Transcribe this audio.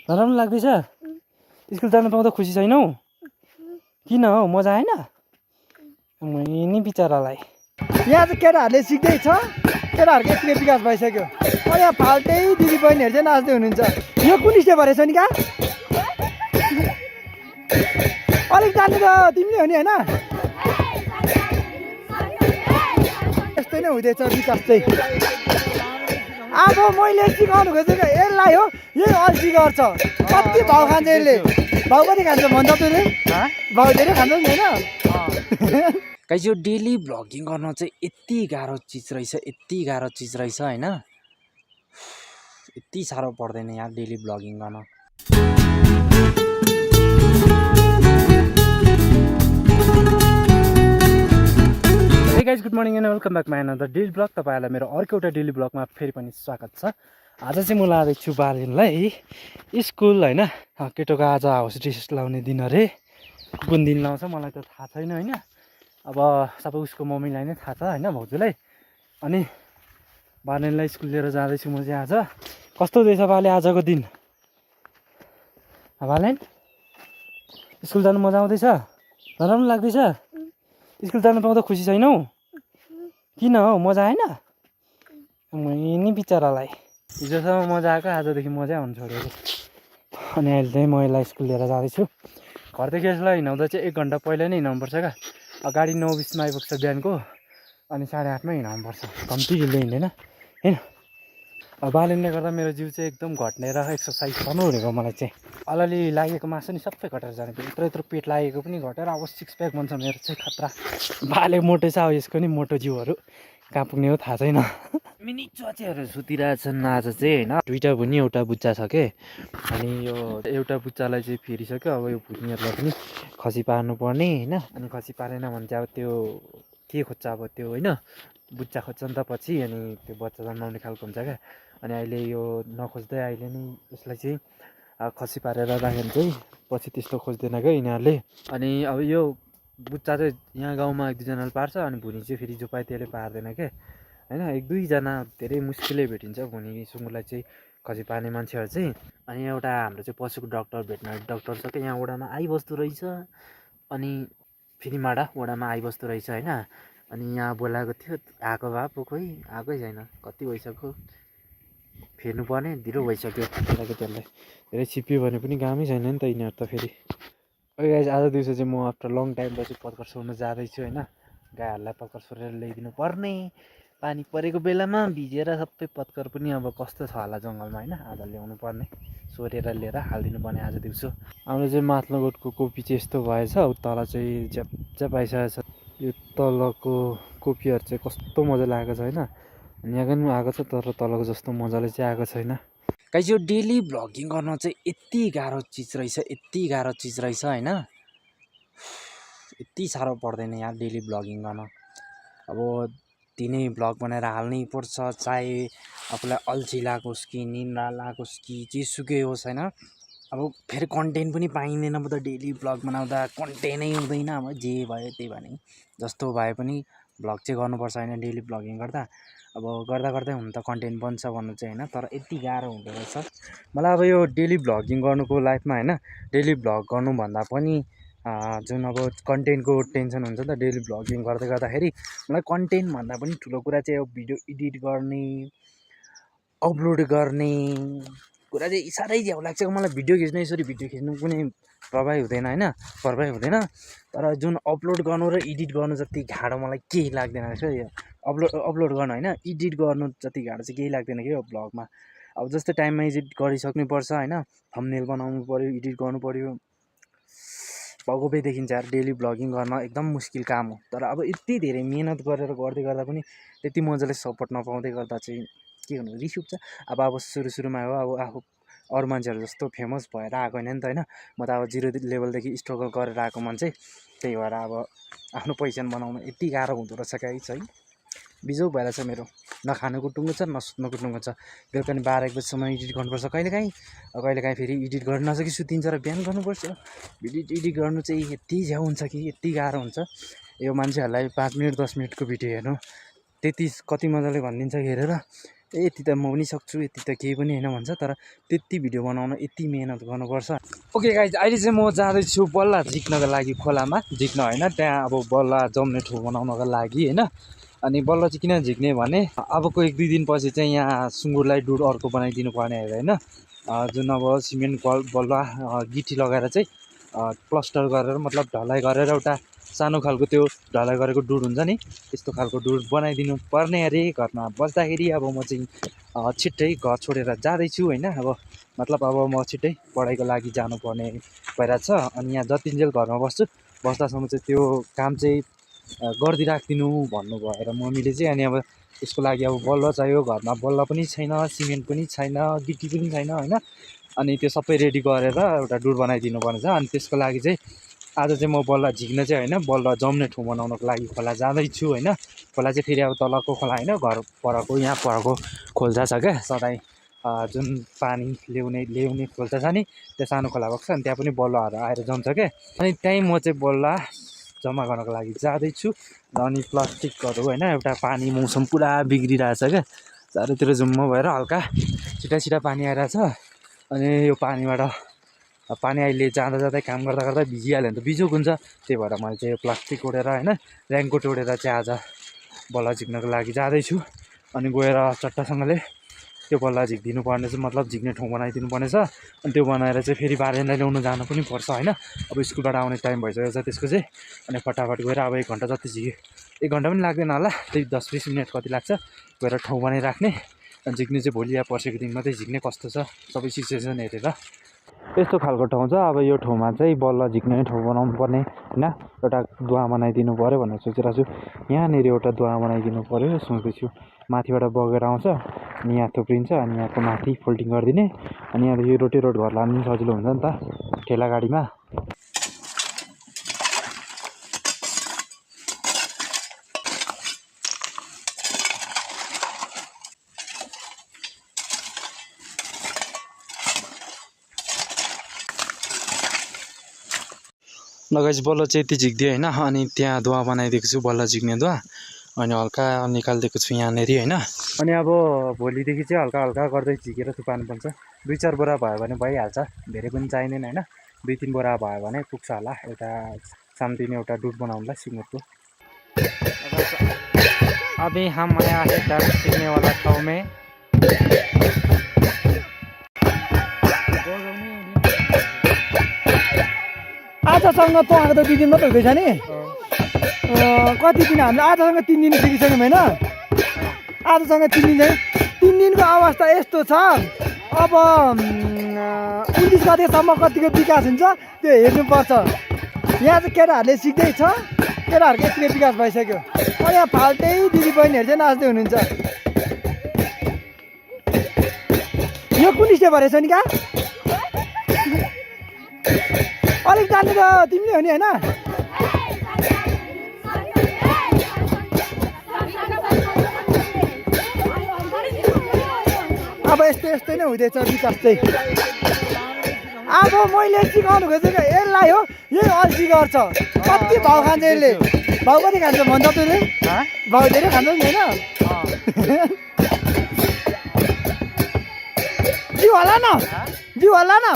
नराम्रो लाग्दैछ? स्कुल जानु पाउँदा खुसी छैनौ? किन हौ, मजा आएन? नि बिचरालाई यहाँ चाहिँ केटाहरूले सिक्दैछ, केटाहरूको यतिकै विकास भइसक्यो। यहाँ फाल्टै दिदी बहिनीहरू चाहिँ नाच्दै हुनुहुन्छ। यो कुन स्टेप रहेछ नि का? अलिक जान्नु त तिमीले हो नि होइन? यस्तै नै हुँदैछ विकास चाहिँ। अब मैले सिकाउनु खोजेको यसलाई हो, यही अल्छी गर्छ। कति भाउ खान्छ यसले? भाउ कति खान्छ भन्छ तैँले? भाउ धेरै खान्छ नि होइन? गाइस, यो डेली भ्लगिङ गर्न चाहिँ यति गाह्रो चिज रहेछ, यति गाह्रो चिज रहेछ होइन। यति साह्रो पर्दैन यार डेली भ्लगिङ गर्न। Hey guys, good morning and welcome back my another daily blog. तपाईँहरूलाई मेरो अर्को एउटा डेली ब्लगमा फेरि पनि स्वागत छ। आज चाहिँ म लाँदैछु बालेनलाई स्कुल होइन। केटोको आज हाउस ड्रेस लाउने दिन अरे। कुन दिन लाउँछ मलाई त थाहा छैन होइन। अब सबै उसको मम्मीलाई नै थाहा छ होइन, भाउजूलाई। अनि बालेनलाई स्कुल लिएर जाँदैछु म चाहिँ आज। कस्तो हुँदैछ बाले आजको दिन? बालेन, स्कुल जानु मजा आउँदैछ? नराम्रो लाग्दैछ? स्कुल जानु पाउँदा खुसी छैनौ? किन हौ, मजा आएन? नि बिचरालाई हिजोसम्म मजा आएको, आजदेखि मजा आउनु छोडेको। अनि अहिले चाहिँ म यसलाई स्कुल लिएर जाँदैछु। घरदेखि यसलाई हिँडाउँदा चाहिँ 1 घन्टा पहिला नै हिँडाउनुपर्छ क्या। गाडी 9:20मा आइपुग्छ बिहानको, अनि 8:30मा हिँडाउनुपर्छ। कम्ती हिँड्दै हिँड्दैन होइन। बालेनले गर्दा मेरो जिउ चाहिँ एकदम घट्ने र एक्सर्साइज गर्नु भनेको मलाई चाहिँ। अलि लागेको मासु नि सबै घटेर जाने। यत्रो पेट लागेको पनि घटेर अब 6 प्याक बन्छ मेरो चाहिँ। खतरा बाले मोटो छ, अब यसको नि मोटो जिउहरू कहाँ पुग्ने हो थाहा छैन। मिनी चुवाचेहरू सुतिरहेछन् आज चाहिँ होइन। दुईवटा भुनी एउटा बुच्चा छ के। अनि यो एउटा बुच्चालाई चाहिँ फेरिसक्यो। अब यो भुनीहरूलाई पनि खसी पार्नु पर्ने होइन। अनि खसी पारेन भने चाहिँ अब त्यो के खोज्छ अब त्यो होइन, बुच्चा खोज्छ नि त पछि। अनि त्यो बच्चा जन्माउने खालको हुन्छ क्या। अनि अहिले यो नखोज्दै अहिले नै यसलाई चाहिँ खसी पारेर राख्यो भने चाहिँ पछि त्यस्तो खोज्दैन क्या यिनीहरूले। अनि अब यो बुच्चा चाहिँ यहाँ गाउँमा 1-2जनाले पार्छ, अनि भुनी चाहिँ फेरि जो पायो त्यसले पार्दैन क्या होइन। 1-2जना धेरै मुस्किलै भेटिन्छ भुनी सुँगुरलाई चाहिँ खसी पार्ने मान्छेहरू चाहिँ। अनि एउटा हाम्रो चाहिँ पशुको डक्टर, भेटनरी डक्टर छ क्या यहाँ वडामा आइबस्दो रहेछ। अनि फेरि माडा वडामा आइबस्दो रहेछ होइन। अनि यहाँ बोलाएको थियो, आएको भए पो खोइ आएकै छैन। कति भइसक्यो, फेर्नु पर्ने ढिलो भइसक्यो केटाकेटीहरूलाई। धेरै छिप्यो भने पनि कामै छैन नि त यिनीहरू त फेरि। ओके गाइस, आज दिउँसो चाहिँ म आफ्टर लङ टाइम पछि पत्कर सोर्नु जाँदैछु होइन। गाईहरूलाई पत्कर सोरेर ल्याइदिनु पर्ने। पानी परेको बेलामा भिजेर सबै पत्कर पनि अब कस्तो छ होला जङ्गलमा होइन। आज ल्याउनु पर्ने, सोरेर लिएर हालिदिनु पर्ने आज दिउँसो। हाम्रो चाहिँ माथिल्लो गोठको कोपी चाहिँ यस्तो भएछ, तल चाहिँ ज्याप आइसकेको छ। यो तलको कोपीहरू चाहिँ कस्तो मजा लागेको छ होइन। यहाँ पनि आएको छ तर तलको जस्तो मजाले चाहिँ आएको छैन। गाइस, यो डेली भ्लगिङ गर्न चाहिँ यति गाह्रो चिज रहेछ, यति गाह्रो चिज रहेछ होइन। यति साह्रो पर्दैन यार डेली भ्लगिङ गर्न। अब दिनै भ्लग बनाएर हाल्नै पर्छ, चाहे आफूलाई अल्छी लागोस् कि निन्द्रा लागोस् कि जेसुकै होस् होइन। अब फेरि कन्टेन्ट पनि पाइँदैन म त डेली भ्लग बनाउँदा। कन्टेन्टै हुँदैन, अब जे भयो त्यही भने जस्तो भए पनि भ्लग चाहिँ गर्नुपर्छ होइन डेली भ्लगिङ गर्दा। अब गर्दा गर्दै हुन त कन्टेन्ट बन्छ भन्नु चाहिँ होइन, तर यति गाह्रो हुँदो रहेछ मलाई। अब यो डेली भ्लगिङ गर्नुको लाइफमा होइन, डेली भ्लग गर्नुभन्दा पनि जुन अब कन्टेन्टको टेन्सन हुन्छ नि त डेली भ्लगिङ गर्दै गर्दाखेरि, मलाई कन्टेन्ट भन्दा पनि ठुलो कुरा चाहिँ अब भिडियो एडिट गर्ने, अपलोड गर्ने कुरा चाहिँ साह्रै झ्याउ लाग्छ मलाई। भिडियो खिच्नु, यसरी भिडियो खिच्नु कुनै प्रभाव हुँदैन होइन, प्रभाव हुँदैन। तर जुन अपलोड गर्नु र एडिट गर्नु जति गाह्रो मलाई केही लाग्दैन रहेछ यो। अपलोड गर्नु होइन, एडिट गर्नु जति गाह्रो चाहिँ केही लाग्दैन कि यो भ्लगमा। अब जस्तै टाइममा एडिट गरिसक्नुपर्छ होइन, थम्बनेल बनाउनु पऱ्यो, एडिट गर्नु पऱ्यो। भगोपै देखिन्छ यार डेली भ्लगिङ गर्न एकदम मुस्किल काम हो। तर अब यति धेरै मिहिनेत गरेर गर्दै गर्दा पनि त्यति मजाले सपोर्ट नपाउँदै गर्दा चाहिँ के गर्नु, रिस उठ्छ। अब सुरुमा हो, अब आफू अरू मान्छेहरू जस्तो फेमस भएर आएको होइन नि त होइन। म त अब 0 लेभलदेखि स्ट्रगल गरेर आएको मान्छे। त्यही भएर अब आफ्नो पहिचान बनाउनु यति गाह्रो हुँदो रहेछ गाइस है। बिजोग भइरहेछ मेरो, नखानुको टुङ्गो छ नसुत्नुको टुङ्गो छ। बेलुका 12-1 बजीसम्म एडिट गर्नुपर्छ कहिलेकाहीँ फेरि एडिट गर्न नसकी सुतिन्छ र बिहान गर्नुपर्छ। एडिट गर्नु चाहिँ यति झ्याउ हुन्छ कि यति गाह्रो हुन्छ। यो मान्छेहरूलाई 5 मिनट 10 मिनटको भिडियो हेर्नु त्यति कति मजाले भनिदिन्छ हेरेर, यति त म पनि सक्छु, यति त केही पनि होइन भन्छ, तर त्यति भिडियो बनाउन यति मेहनत गर्नुपर्छ। ओके गाइज, अहिले चाहिँ म जाँदैछु बल्ला झिक्नको लागि खोलामा। झिक्न होइन, त्यहाँ अब बल्ला जम्ने ठाउँ बनाउनको लागि होइन। अनि बल्ल चाहिँ किन झिक्ने भने अबको 1-2 दिनपछि चाहिँ यहाँ सुँगुरलाई डुड अर्को बनाइदिनु पर्ने होइन। जुन अब सिमेन्ट बल्ला गिटी लगाएर चाहिँ प्लास्टर गरेर मतलब ढलाइ गरेर एउटा सानो खालको त्यो ढलाइ गरेको डुड हुन्छ नि, त्यस्तो खालको डुड बनाइदिनु पर्ने अरे। घरमा बस्दाखेरि अब म चाहिँ छिट्टै घर छोडेर जाँदैछु होइन। अब मतलब अब म छिट्टै पढाइको लागि जानुपर्ने भइरहेछ। अनि यहाँ जतिन्जेल घरमा बस्दासम्म चाहिँ त्यो काम चाहिँ गरिदिराखिदिनु भन्नुभयो र मम्मीले चाहिँ। अनि अब त्यसको लागि अब बल्ल चाहियो, घरमा बल्ल पनि छैन, सिमेन्ट पनि छैन, गिटी पनि छैन होइन। अनि त्यो सबै रेडी गरेर एउटा डुड बनाइदिनु पर्ने छ। अनि त्यसको लागि चाहिँ आज चाहिँ म बल्ल झिक्न चाहिँ होइन, बल्ल जम्ने ठाउँ बनाउनको लागि खोला जाँदैछु होइन। खोला चाहिँ फेरि अब तलको खोला होइन, घर परको यहाँ परको खोल्सा छ क्या सधैँ। जुन पानी ल्याउने खोल्सा छ नि, त्यो सानो खोला भएको छ। अनि त्यहाँ पनि बल्लहरू आएर जम्छ क्या। अनि त्यहीँ म चाहिँ बल्ल जम्मा गर्नको लागि जाँदैछु। अनि प्लास्टिकहरू होइन, एउटा पानी मौसम पुरा बिग्रिरहेछ क्या, चारैतिर जुम्म भएर हल्का छिटा पानी आइरहेछ। अनि यो पानीबाट पानी अहिले जाँदा काम गर्दा भिजिहाल्यो भने त बिजोक हुन्छ। त्यही भएर मैले चाहिँ यो प्लास्टिक ओढेर होइन, रेनकोट ओढेर चाहिँ आज बल्ल झिक्नको लागि जाँदैछु। अनि गएर चट्टासँगले त्यो बल्ल झिकिदिनु पर्ने छ, मतलब झिक्ने ठाउँ बनाइदिनु पर्ने छ। अनि त्यो बनाएर चाहिँ फेरि बारेनलाई ल्याउनु जानु पनि पर्छ होइन। अब स्कुलबाट आउने टाइम भइसकेको छ त्यसको चाहिँ। अनि फटाफट गएर अब 1 घन्टा जति झिक्यो, 1 घन्टा पनि लाग्दैन होला, त्यही 10-20 मिनट कति लाग्छ गएर ठाउँ बनाइराख्ने। अनि झिक्ने चाहिँ भोलि या पर्सिको दिन मात्रै झिक्ने कस्तो छ सबै सिचुएसन हेरेर। यस्तो खालको ठाउँ छ। अब यो ठाउँमा चाहिँ बल्ल झिक्ने ठाउँ बनाउनु पर्ने होइन, एउटा दुवा बनाइदिनु पऱ्यो भनेर सोचिरहेको छु। यहाँनिर एउटा दुवा बनाइदिनु पऱ्यो सोच्दैछु। माथिबाट बगेर आउँछ अनि यहाँ थुप्रिन्छ, अनि यहाँको माथि फोल्डिङ गरिदिने। अनि यहाँदेखि रोड घर लानु पनि सजिलो हुन्छ नि त ठेला गाडीमा। लगाइस बल्ल चाहिँ यति झिक्दियो होइन। अनि त्यहाँ दुवा बनाइदिएको छु, बल्ल झिक्ने दुवा। अनि हल्का निकालिदिएको छु यहाँनिर होइन। अनि अब भोलिदेखि चाहिँ हल्का गर्दै झिकेर थुपार्नुपर्छ। 2-4 बोरा भयो भने भइहाल्छ, धेरै पनि चाहिँदैन होइन। 2-3 बोरा भयो भने पुग्छ होला एउटा सानोतिनो एउटा डुड बनाउनुलाई सिमेन्टको। अभी हम आया है डाक सीखने वाला ठाउँ में। आजसँग तँको त 2 दिन मात्रै हुँदैछ नि, कति दिन हामीले आजसँग 3 दिन सिकिसक्यौँ होइन। आजसँग 3 दिन चाहिँ 3 दिनको अवस्था यस्तो छ। अब 19 गतेसम्म कतिको विकास हुन्छ त्यो हेर्नुपर्छ। यहाँ चाहिँ केटाहरूले सिक्दैछ, केटाहरूको यतिकै विकास भइसक्यो। अब यहाँ फाल्टै दिदीबहिनीहरू चाहिँ नाच्दै हुनुहुन्छ। यो कुन स्टेप रहेछ नि कहाँ अलिक जान्ने त तिमीले हो नि होइन। अब यस्तै नै हुँदैछ विकास चाहिँ। अब मैले सिकाउनु खोजेको यसलाई हो, यही अल्छी गर्छ। कति भाउ खान्छ यसले, भाउ कति खान्छ भन्छ तैँले? भाउ धेरै खान्छ नि होइन। जिउ हल्ला न, जिउ हल्ला न।